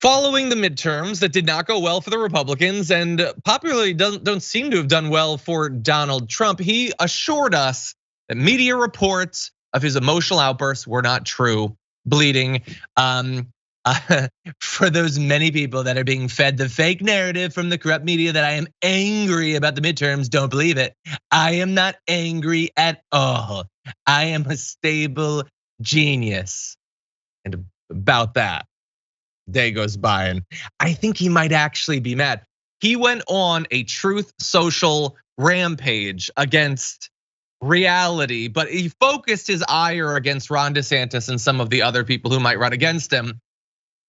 Following the midterms that did not go well for the Republicans and popularly don't seem to have done well for Donald Trump, he assured us that media reports of his emotional outbursts were not true, bleeding. For those many people that are being fed the fake narrative from the corrupt media that I am angry about the midterms, don't believe it. I am not angry at all. I am a stable genius. And about that, day goes by and I think he might actually be mad. He went on a Truth Social rampage against reality, but he focused his ire against Ron DeSantis and some of the other people who might run against him.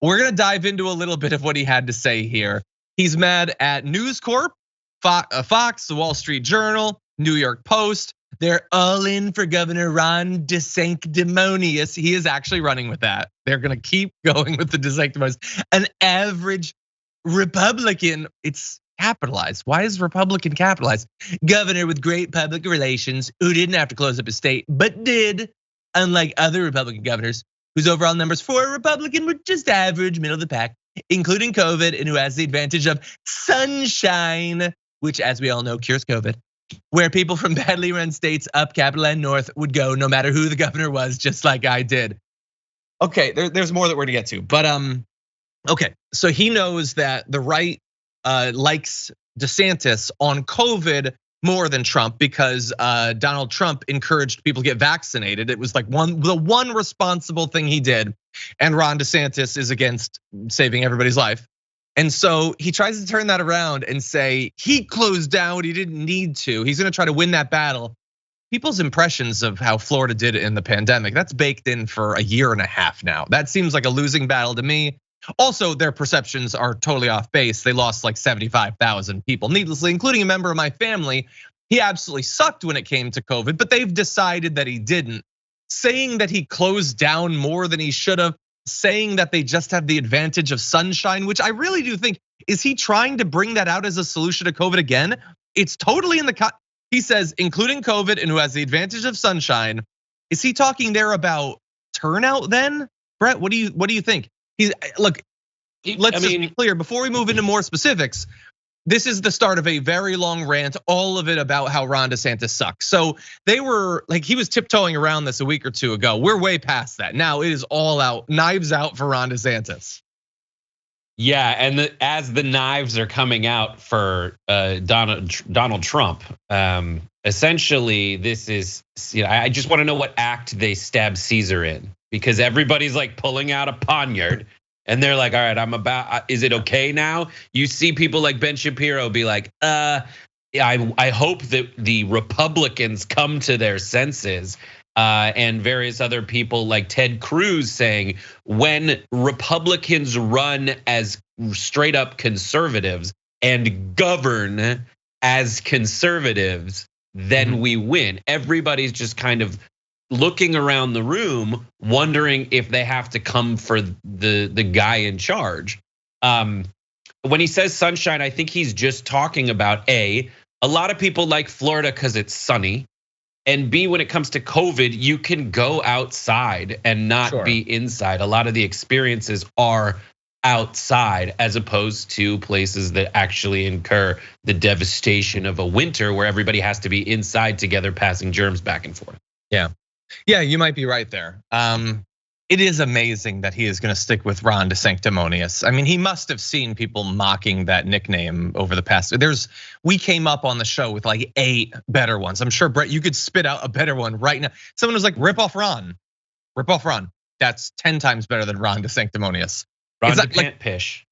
We're gonna dive into a little bit of what he had to say here. He's mad at News Corp, Fox, the Wall Street Journal, New York Post. They're all in for Governor Ron DeSanctimonious. He is actually running with that. They're gonna keep going with the DeSanctimonious. An average Republican, it's capitalized. Why is Republican capitalized? Governor with great public relations who didn't have to close up his state, but did, unlike other Republican governors whose overall numbers for a Republican were just average, middle of the pack, including COVID, and who has the advantage of sunshine, which as we all know cures COVID, where people from badly run states up Capitol and North would go no matter who the governor was, just like I did. Okay, there's more that we're gonna get to, but okay, so he knows that the right likes DeSantis on COVID more than Trump because Donald Trump encouraged people to get vaccinated. It was like the one responsible thing he did, and Ron DeSantis is against saving everybody's life. And so he tries to turn that around and say he closed down what he didn't need to. He's gonna try to win that battle. People's impressions of how Florida did in the pandemic, that's baked in for a year and a half now. That seems like a losing battle to me. Also, their perceptions are totally off base. They lost like 75,000 people needlessly, including a member of my family. He absolutely sucked when it came to COVID, but they've decided that he didn't. Saying that he closed down more than he should have, saying that they just have the advantage of sunshine, which I really do think, is he trying to bring that out as a solution to COVID again? It's totally in the, he says, including COVID and who has the advantage of sunshine. Is he talking there about turnout then? Brett, what do you think? Look, let's just be clear before we move into more specifics. This is the start of a very long rant, all of it about how Ron DeSantis sucks. So they were like, he was tiptoeing around this a week or two ago. We're way past that. Now it is all out, knives out for Ron DeSantis. Yeah, and as the knives are coming out for Donald Trump, essentially this is, I just want to know what act they stab Caesar in, because everybody's like pulling out a poniard. And they're like, all right, is it okay now? You see people like Ben Shapiro be like, I hope that the Republicans come to their senses. And various other people like Ted Cruz saying, when Republicans run as straight up conservatives and govern as conservatives, then we win. Everybody's just kind of looking around the room, wondering if they have to come for the guy in charge. When he says sunshine, I think he's just talking about a lot of people like Florida because it's sunny, and B, when it comes to COVID, you can go outside and not be inside. A lot of the experiences are outside as opposed to places that actually incur the devastation of a winter where everybody has to be inside together, passing germs back and forth. Yeah, you might be right there. It is amazing that he is gonna stick with Ron DeSanctimonious. I mean, he must have seen people mocking that nickname over the past. We came up on the show with like 8 better ones. I'm sure, Brett, you could spit out a better one right now. Someone was like, rip off Ron. That's 10 times better than Ron DeSanctimonious. Ron DePantpish.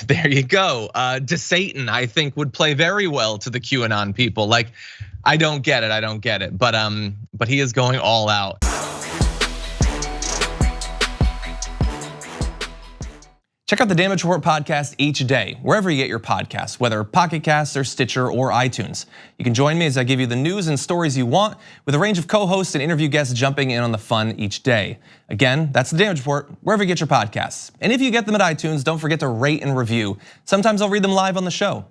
There you go. DeSatan, I think, would play very well to the QAnon people. Like, I don't get it. But he is going all out. Check out the Damage Report podcast each day, wherever you get your podcasts, whether Pocket Casts or Stitcher or iTunes. You can join me as I give you the news and stories you want, with a range of co-hosts and interview guests jumping in on the fun each day. Again, that's the Damage Report, wherever you get your podcasts. And if you get them at iTunes, don't forget to rate and review. Sometimes I'll read them live on the show.